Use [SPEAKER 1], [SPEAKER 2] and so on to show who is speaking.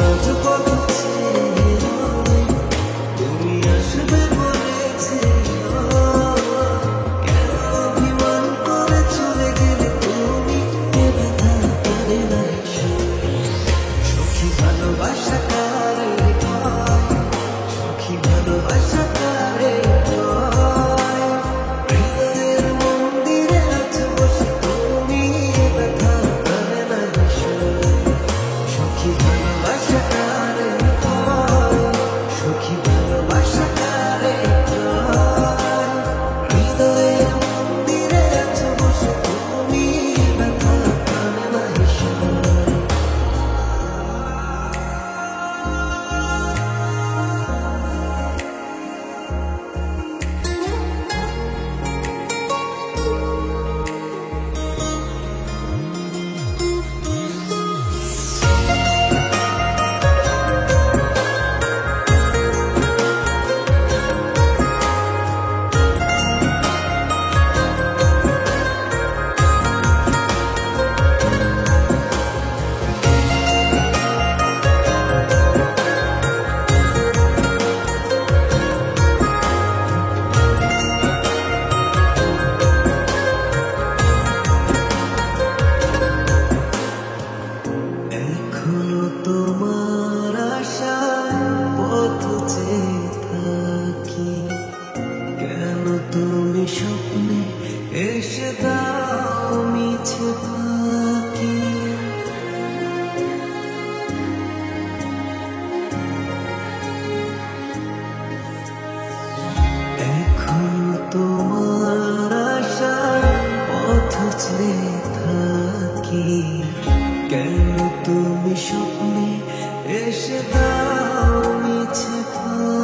[SPEAKER 1] আজ পথ ছেড়ে রই, তুমি আসবে বলেছিলাম। কেন অভিমান করে চলে গেলে তুমি, এ ব্যথা পারে না সই। সখী ভালোবাসা কারে হয়, সখী ভালোবাসা কারে হয়। হৃদয়ের মন্দিরে আছো বসে তুমি, এ ব্যথা পারে না সই। সখী ভালোবাসা কারে হয়, সখী ভালোবাসা কারে হয়। হৃদয়ের মন্দিরে আছো বসে তুমি, এ ব্যথা পারে না সই। এখনো তোমার আশায় পথ চেয়ে থাকি, কেন তুমি স্বপ্নে এসে দাও মিছে ফাঁকি। এখনো তোমার আশায় পথ চেয়ে থাকি, কেন তুমি স্বপ্নে এসে দাও মিছে ফাঁকি।